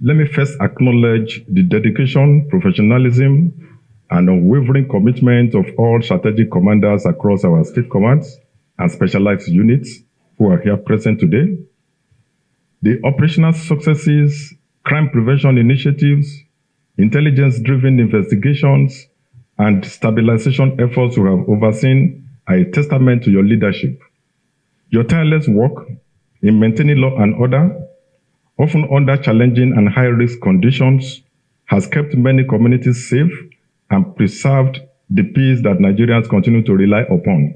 Let me first acknowledge the dedication, professionalism, and unwavering commitment of all strategic commanders across our state commands and specialized units who are here present today. The operational successes, crime prevention initiatives, intelligence-driven investigations, and stabilization efforts you have overseen are a testament to your leadership. Your tireless work in maintaining law and order, often under challenging and high-risk conditions, has kept many communities safe and preserved the peace that Nigerians continue to rely upon.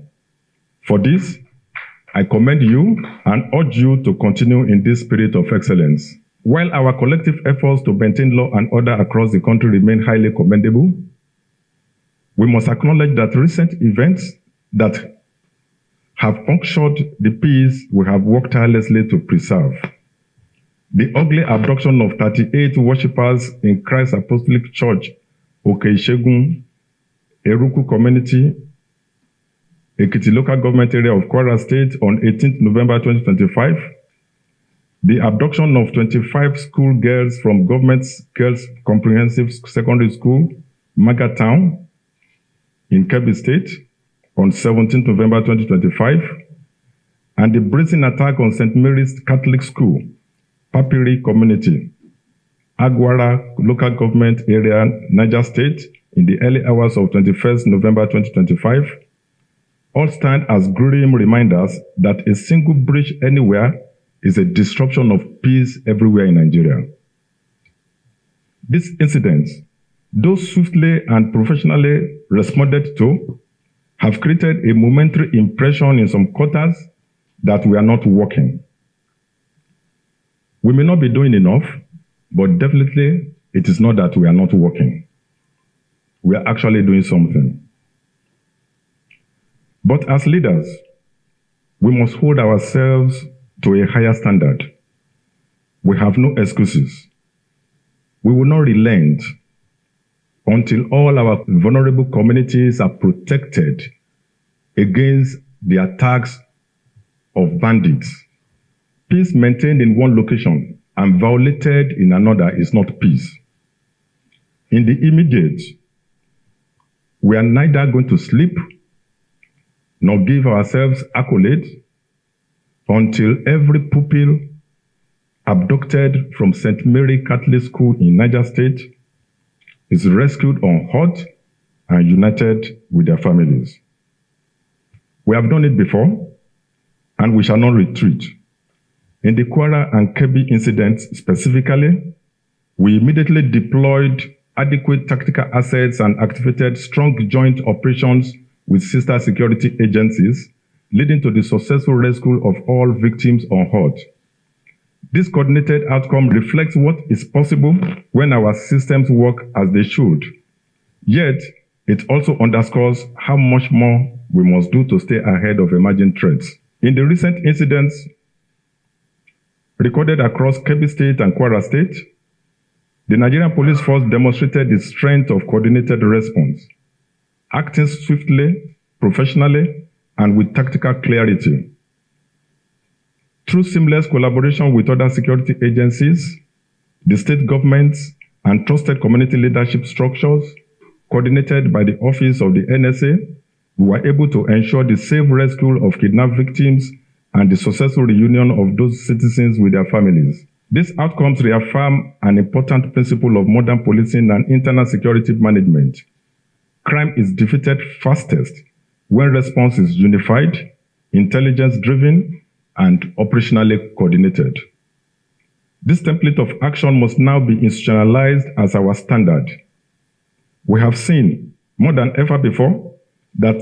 For this, I commend you and urge you to continue in this spirit of excellence. While our collective efforts to maintain law and order across the country remain highly commendable, we must acknowledge that recent events that have punctured the peace we have worked tirelessly to preserve. The ugly abduction of 38 worshippers in Christ Apostolic Church, Okeishegun, Eruku Community, Ekiti Local Government Area of Kwara State on 18th November 2025, the abduction of 25 school girls from Government Girls Comprehensive Secondary School, Maga Town, in Kebbi State, on 17th November 2025, and the brazen attack on St. Mary's Catholic School, Papiri Community, Agwara Local Government Area, Niger State, in the early hours of 21st November 2025, all stand as grim reminders that a single breach anywhere is a disruption of peace everywhere in Nigeria. These incidents, though swiftly and professionally responded to, have created a momentary impression in some quarters that we are not working. We may not be doing enough, but definitely it is not that we are not working. We are actually doing something. But as leaders, we must hold ourselves to a higher standard. We have no excuses. We will not relent until all our vulnerable communities are protected against the attacks of bandits. Peace maintained in one location and violated in another is not peace. In the immediate, we are neither going to sleep nor give ourselves accolades until every pupil abducted from St. Mary Catholic School in Niger State is rescued unhurt and united with their families. We have done it before, and we shall not retreat. In the Kwara and Kebbi incidents specifically, we immediately deployed adequate tactical assets and activated strong joint operations with sister security agencies, leading to the successful rescue of all victims unhurt. This coordinated outcome reflects what is possible when our systems work as they should. Yet, it also underscores how much more we must do to stay ahead of emerging threats. In the recent incidents recorded across Kebbi State and Kwara State, the Nigerian Police Force demonstrated the strength of coordinated response, acting swiftly, professionally, and with tactical clarity. Through seamless collaboration with other security agencies, the state governments, and trusted community leadership structures, coordinated by the Office of the NSA, we were able to ensure the safe rescue of kidnapped victims and the successful reunion of those citizens with their families. These outcomes reaffirm an important principle of modern policing and internal security management. Crime is defeated fastest when response is unified, intelligence-driven, and operationally coordinated. This template of action must now be institutionalized as our standard. We have seen, more than ever before, that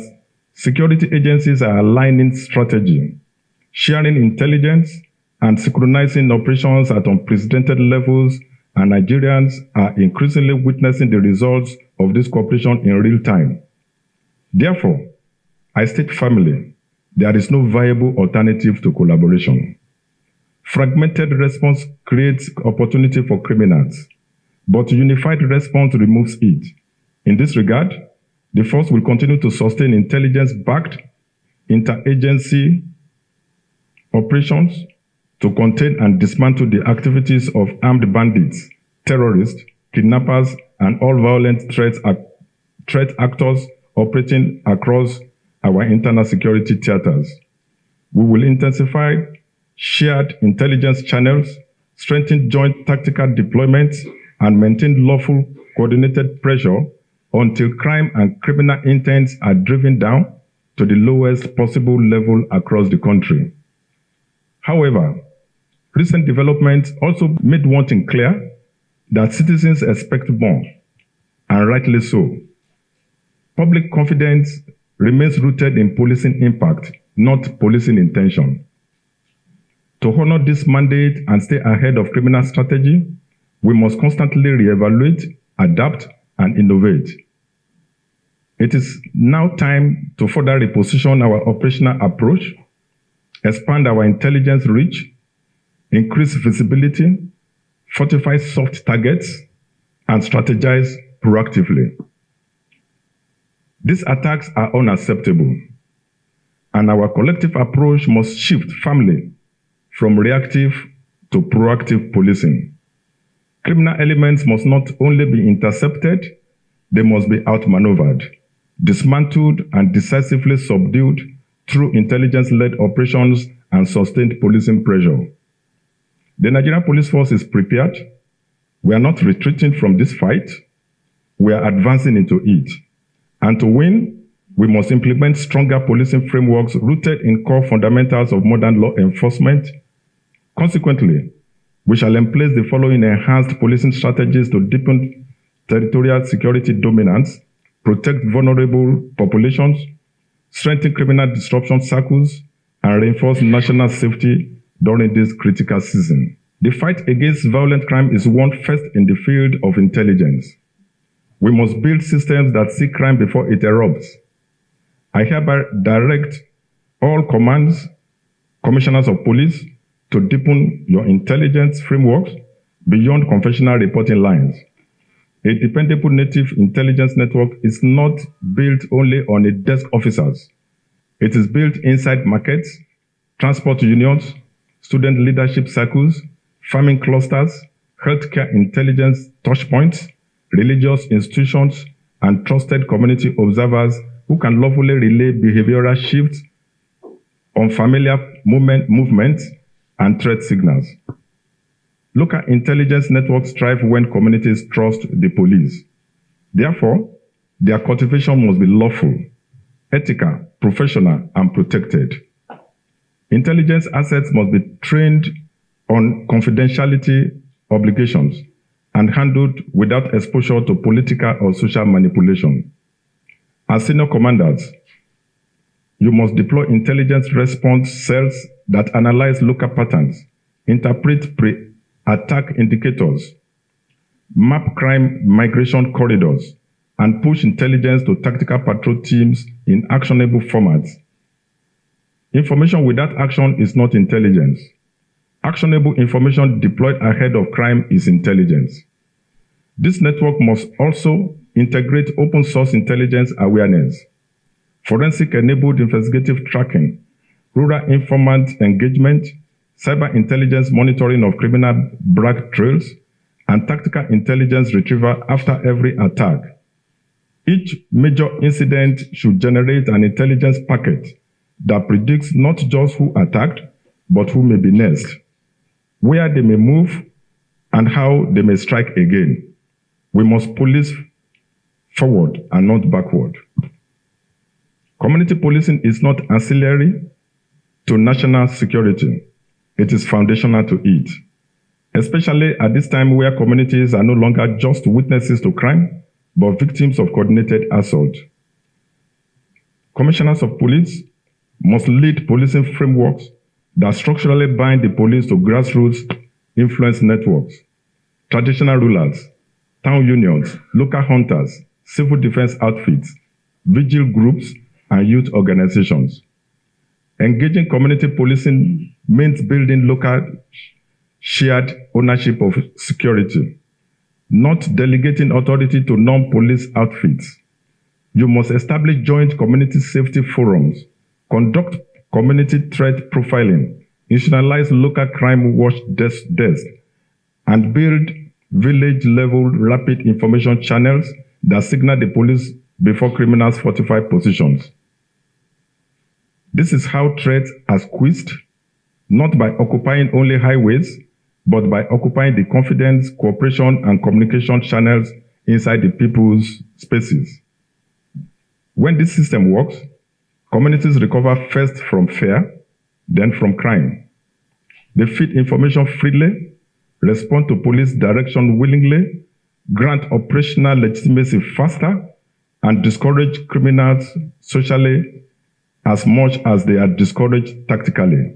security agencies are aligning strategy, sharing intelligence, and synchronizing operations at unprecedented levels, and Nigerians are increasingly witnessing the results of this cooperation in real time. Therefore, I state firmly, there is no viable alternative to collaboration. Fragmented response creates opportunity for criminals, but unified response removes it. In this regard, the force will continue to sustain intelligence-backed interagency operations to contain and dismantle the activities of armed bandits, terrorists, kidnappers, and all violent threat actors operating across our internal security theaters. We will intensify shared intelligence channels, strengthen joint tactical deployments, and maintain lawful coordinated pressure until crime and criminal intents are driven down to the lowest possible level across the country. However, recent developments also made one thing clear, that citizens expect more, and rightly so. Public confidence remains rooted in policing impact, not policing intention. To honor this mandate and stay ahead of criminal strategy, we must constantly reevaluate, adapt, and innovate. It is now time to further reposition our operational approach, expand our intelligence reach, increase visibility, fortify soft targets, and strategize proactively. These attacks are unacceptable, and our collective approach must shift firmly from reactive to proactive policing. Criminal elements must not only be intercepted, they must be outmaneuvered, dismantled, and decisively subdued through intelligence-led operations and sustained policing pressure. The Nigerian Police Force is prepared. We are not retreating from this fight. We are advancing into it. And to win, we must implement stronger policing frameworks rooted in core fundamentals of modern law enforcement. Consequently, we shall emplace the following enhanced policing strategies to deepen territorial security dominance, protect vulnerable populations, strengthen criminal disruption circles, and reinforce national safety during this critical season. The fight against violent crime is won first in the field of intelligence. We must build systems that see crime before it erupts. I hereby direct all commands, commissioners of police, to deepen your intelligence frameworks beyond conventional reporting lines. A dependable native intelligence network is not built only on a desk officers. It is built inside markets, transport unions, student leadership circles, farming clusters, healthcare intelligence touchpoints, religious institutions, and trusted community observers who can lawfully relay behavioral shifts, unfamiliar movements, and threat signals. Local intelligence networks thrive when communities trust the police. Therefore, their cultivation must be lawful, ethical, professional, and protected. Intelligence assets must be trained on confidentiality obligations and handled without exposure to political or social manipulation. As senior commanders, you must deploy intelligence response cells that analyze local patterns, interpret pre-attack indicators, map crime migration corridors, and push intelligence to tactical patrol teams in actionable formats. Information without action is not intelligence. Actionable information deployed ahead of crime is intelligence. This network must also integrate open source intelligence awareness, forensic-enabled investigative tracking, rural informant engagement, cyber intelligence monitoring of criminal brag trails, and tactical intelligence retrieval after every attack. Each major incident should generate an intelligence packet that predicts not just who attacked, but who may be next, where they may move, and how they may strike again. We must police forward and not backward. Community policing is not ancillary to national security. It is foundational to it, especially at this time where communities are no longer just witnesses to crime, but victims of coordinated assault. Commissioners of police must lead policing frameworks that structurally bind the police to grassroots influence networks, traditional rulers, town unions, local hunters, civil defense outfits, vigil groups, and youth organizations. Engaging community policing means building local shared ownership of security, not delegating authority to non-police outfits. You must establish joint community safety forums, conduct community threat profiling, institutionalize local crime watch desk, and build village-level rapid information channels that signal the police before criminals fortify positions. This is how threats are squeezed, not by occupying only highways, but by occupying the confidence, cooperation, and communication channels inside the people's spaces. When this system works, communities recover first from fear, then from crime. They feed information freely, respond to police direction willingly, grant operational legitimacy faster, and discourage criminals socially as much as they are discouraged tactically.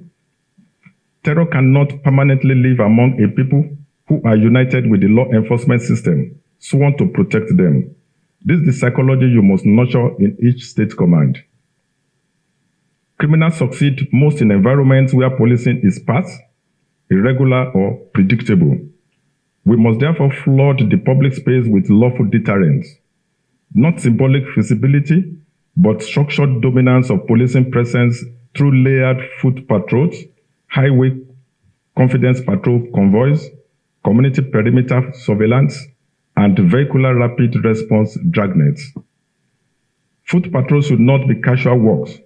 Terror cannot permanently live among a people who are united with the law enforcement system, sworn to protect them. This is the psychology you must nurture in each state command. Criminals succeed most in environments where policing is sparse, irregular, or predictable. We must therefore flood the public space with lawful deterrence, not symbolic visibility, but structured dominance of policing presence through layered foot patrols, highway confidence patrol convoys, community perimeter surveillance, and vehicular rapid response dragnets. Foot patrols should not be casual walks.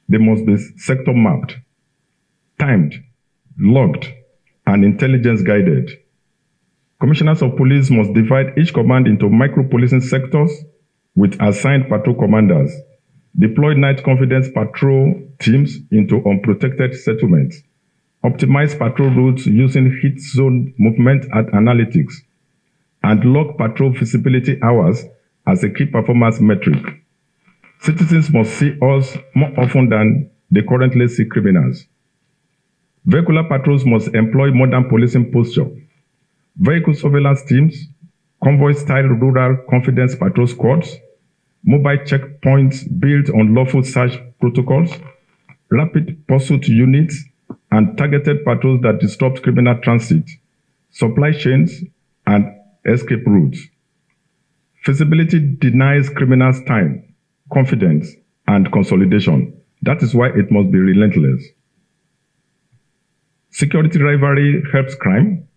They must be sector mapped, timed, logged, and intelligence guided. Commissioners of police must divide each command into micro-policing sectors with assigned patrol commanders, deploy night confidence patrol teams into unprotected settlements, optimize patrol routes using heat zone movement and analytics, and log patrol visibility hours as a key performance metric. Citizens must see us more often than they currently see criminals. Vehicular patrols must employ modern policing posture. Vehicle surveillance teams, convoy-style rural confidence patrol squads, mobile checkpoints built on lawful search protocols, rapid pursuit units, and targeted patrols that disrupt criminal transit, supply chains, and escape routes. Feasibility denies criminals time, confidence, and consolidation. That is why it must be relentless. Security rivalry helps crime,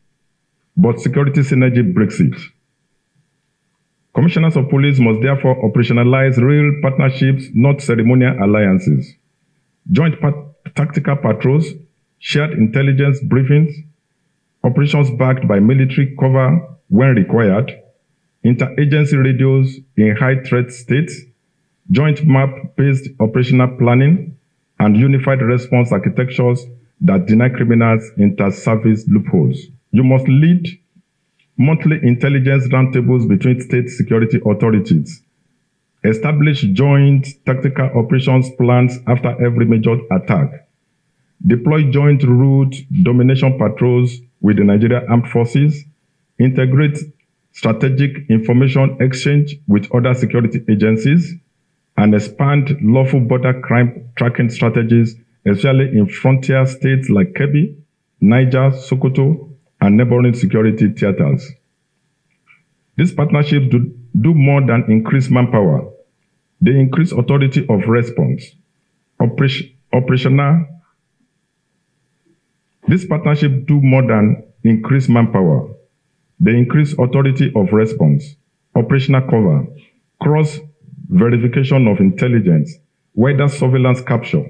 but security synergy breaks it. Commissioners of police must therefore operationalize real partnerships, not ceremonial alliances. Joint tactical patrols, shared intelligence briefings, operations backed by military cover when required, interagency radios in high-threat states, joint map-based operational planning, and unified response architectures that deny criminals inter-service loopholes. You must lead monthly intelligence roundtables between state security authorities. Establish joint tactical operations plans after every major attack. Deploy joint route domination patrols with the Nigerian Armed Forces. Integrate strategic information exchange with other security agencies. And expand lawful border crime tracking strategies, especially in frontier states like Kebbi, Niger, Sokoto, and neighboring security theaters. These partnerships do more than increase manpower. They increase authority of response. These partnerships do more than increase manpower. They increase authority of response, operational cover, cross-verification of intelligence, wider surveillance capture,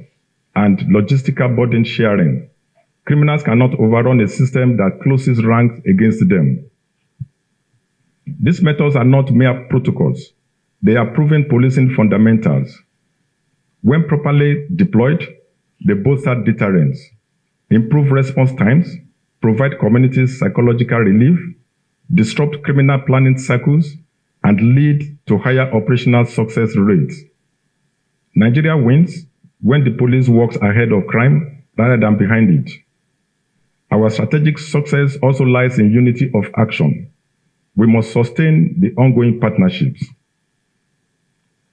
and logistical burden sharing. Criminals cannot overrun a system that closes ranks against them. These methods are not mere protocols. They are proven policing fundamentals. When properly deployed, they bolster deterrence, improve response times, provide communities psychological relief, disrupt criminal planning cycles, and lead to higher operational success rates. Nigeria wins when the police works ahead of crime rather than behind it. Our strategic success also lies in unity of action. We must sustain the ongoing partnerships.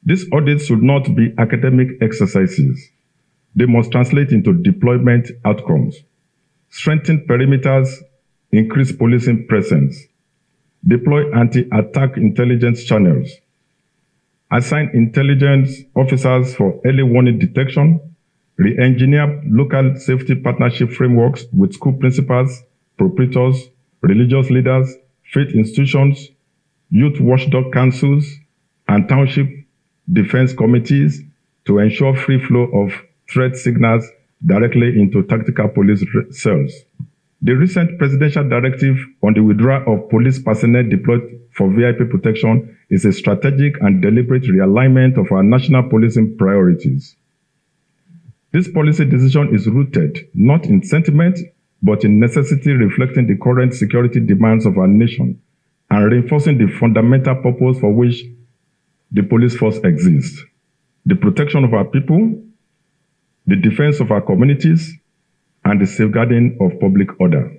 These audits should not be academic exercises. They must translate into deployment outcomes. Strengthen perimeters, increase policing presence. Deploy anti-attack intelligence channels. Assign intelligence officers for early warning detection, re-engineer local safety partnership frameworks with school principals, proprietors, religious leaders, faith institutions, youth watchdog councils, and township defense committees to ensure free flow of threat signals directly into tactical police cells. The recent presidential directive on the withdrawal of police personnel deployed for VIP protection is a strategic and deliberate realignment of our national policing priorities. This policy decision is rooted not in sentiment, but in necessity, reflecting the current security demands of our nation and reinforcing the fundamental purpose for which the police force exists: the protection of our people, the defense of our communities, and the safeguarding of public order.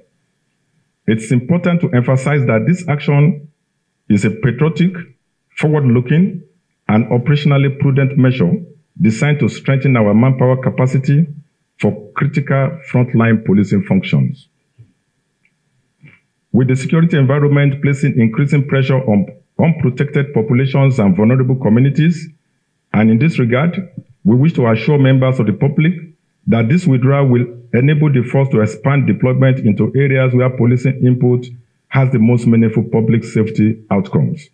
It's important to emphasize that this action is a patriotic, forward-looking, and operationally prudent measure designed to strengthen our manpower capacity for critical frontline policing functions. With the security environment placing increasing pressure on unprotected populations and vulnerable communities, and in this regard, we wish to assure members of the public that this withdrawal will enable the force to expand deployment into areas where policing input has the most meaningful public safety outcomes.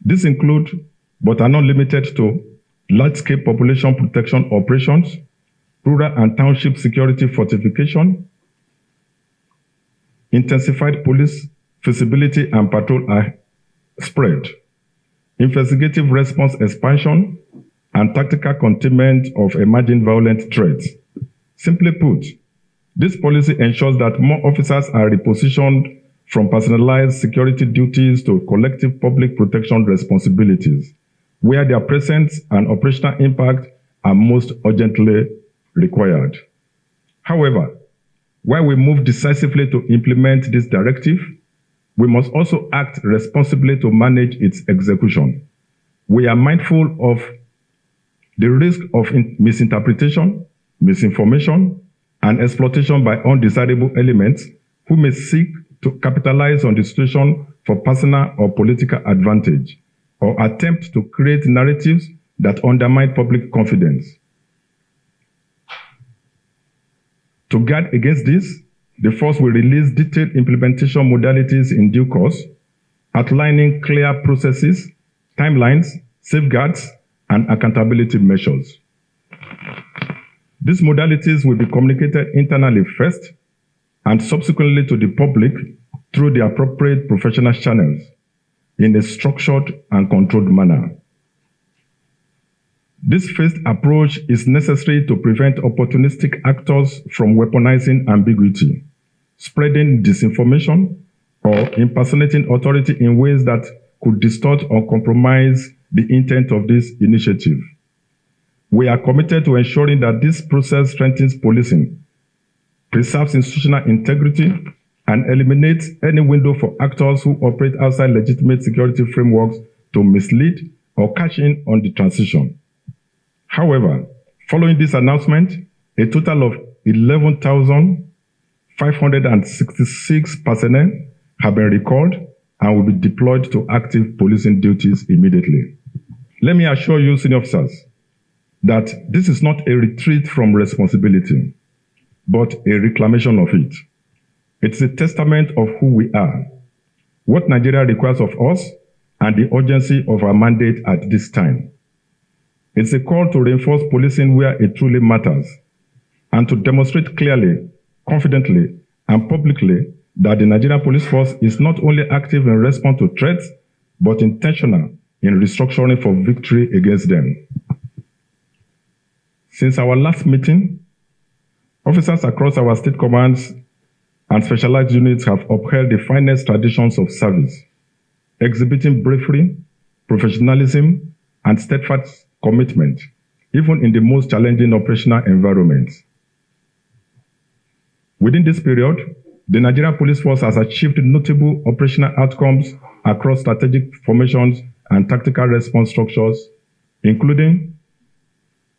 These include, but are not limited to, large-scale population protection operations, rural and township security fortification, intensified police feasibility and patrol spread, investigative response expansion, and tactical containment of emerging violent threats. Simply put, this policy ensures that more officers are repositioned from personalized security duties to collective public protection responsibilities, where their presence and operational impact are most urgently required. However, while we move decisively to implement this directive, we must also act responsibly to manage its execution. We are mindful of the risk of misinterpretation, misinformation, and exploitation by undesirable elements who may seek to capitalize on the situation for personal or political advantage, or attempt to create narratives that undermine public confidence. To guard against this, the force will release detailed implementation modalities in due course, outlining clear processes, timelines, safeguards, and accountability measures. These modalities will be communicated internally first and subsequently to the public through the appropriate professional channels in a structured and controlled manner. This phased approach is necessary to prevent opportunistic actors from weaponizing ambiguity, spreading disinformation, or impersonating authority in ways that could distort or compromise the intent of this initiative. We are committed to ensuring that this process strengthens policing, preserves institutional integrity, and eliminates any window for actors who operate outside legitimate security frameworks to mislead or cash in on the transition. However, following this announcement, a total of 11,566 personnel have been recalled and will be deployed to active policing duties immediately. Let me assure you, senior officers, that this is not a retreat from responsibility, but a reclamation of it. It's a testament of who we are, what Nigeria requires of us, and the urgency of our mandate at this time. It's a call to reinforce policing where it truly matters, and to demonstrate clearly, confidently, and publicly that the Nigerian Police Force is not only active in response to threats, but intentional in restructuring for victory against them. Since our last meeting, officers across our state commands and specialized units have upheld the finest traditions of service, exhibiting bravery, professionalism, and steadfast commitment, even in the most challenging operational environments. Within this period, the Nigerian Police Force has achieved notable operational outcomes across strategic formations and tactical response structures, including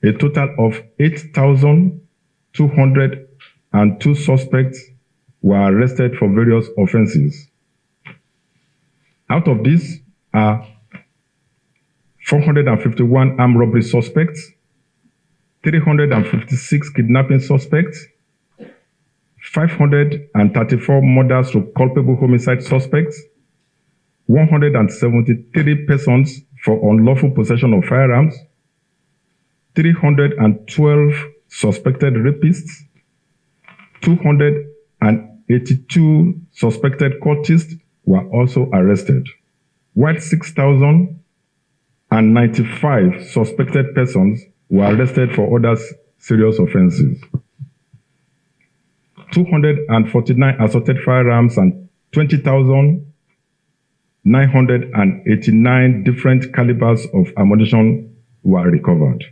a total of 8,202 suspects were arrested for various offenses. Out of these are 451 armed robbery suspects, 356 kidnapping suspects, 534 murders to culpable homicide suspects, 173 persons for unlawful possession of firearms, 312 suspected rapists, 282 suspected cultists were also arrested, while 6,095 suspected persons were arrested for other serious offenses. 249 assorted firearms and 20,989 different calibers of ammunition were recovered.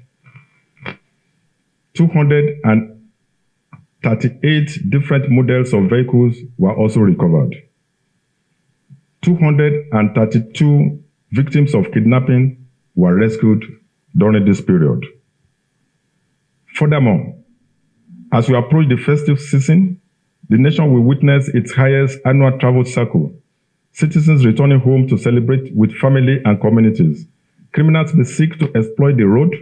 238 different models of vehicles were also recovered. 232 victims of kidnapping were rescued during this period. Furthermore, as we approach the festive season, the nation will witness its highest annual travel cycle, citizens returning home to celebrate with family and communities. Criminals may seek to exploit the road.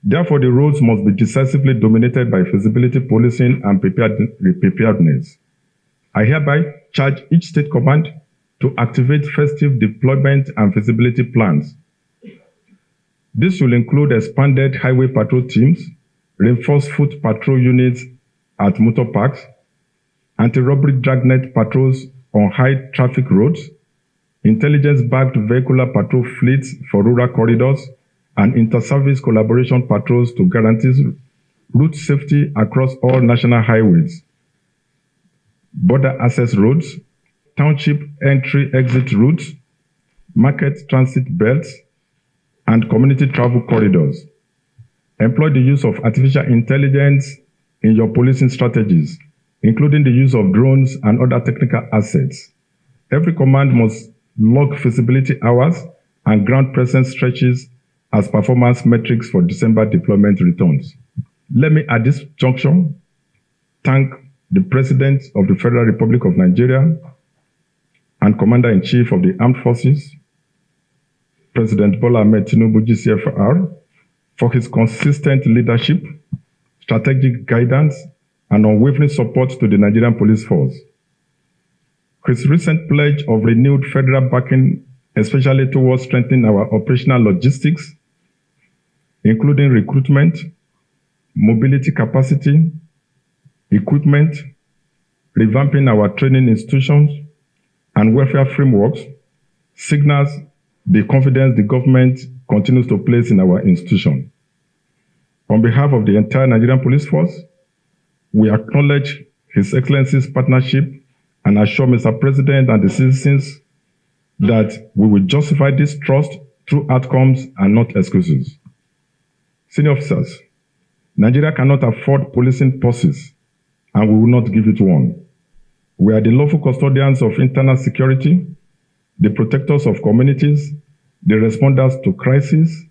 Therefore, the roads must be decisively dominated by feasibility policing and preparedness. I hereby charge each state command to activate festive deployment and feasibility plans. This will include expanded highway patrol teams, reinforced foot patrol units at motor parks, anti-robbery dragnet patrols on high-traffic roads, intelligence-backed vehicular patrol fleets for rural corridors, and inter-service collaboration patrols to guarantee route safety across all national highways, border access roads, township entry-exit routes, market transit belts, and community travel corridors. Employ the use of artificial intelligence in your policing strategies, including the use of drones and other technical assets. Every command must log feasibility hours and ground presence stretches as performance metrics for December deployment returns. Let me, at this juncture, thank the President of the Federal Republic of Nigeria and Commander-in-Chief of the Armed Forces, President Bola Ahmed Tinubu GCFR, for his consistent leadership, strategic guidance, and unwavering support to the Nigerian police force. His recent pledge of renewed federal backing, especially towards strengthening our operational logistics, including recruitment, mobility capacity, equipment, revamping our training institutions, and welfare frameworks, signals the confidence the government continues to place in our institution. On behalf of the entire Nigerian police force, we acknowledge His Excellency's partnership and assure Mr. President and the citizens that we will justify this trust through outcomes and not excuses. Senior officers, Nigeria cannot afford policing pauses, and we will not give it one. We are the lawful custodians of internal security, the protectors of communities, the responders to crises,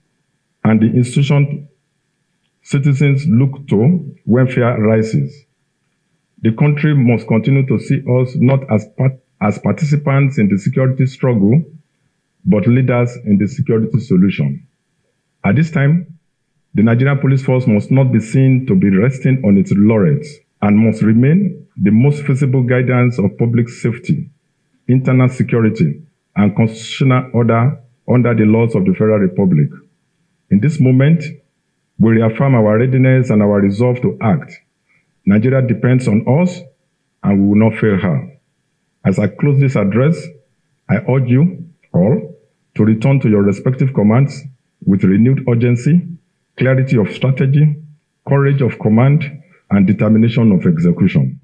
and the institution citizens look to when fear rises. The country must continue to see us not as participants in the security struggle, but leaders in the security solution. At this time, the Nigerian police force must not be seen to be resting on its laurels and must remain the most feasible guidance of public safety, internal security, and constitutional order under the laws of the Federal Republic. In this moment, we reaffirm our readiness and our resolve to act. Nigeria depends on us, and we will not fail her. As I close this address, I urge you all to return to your respective commands with renewed urgency, clarity of strategy, courage of command, and determination of execution.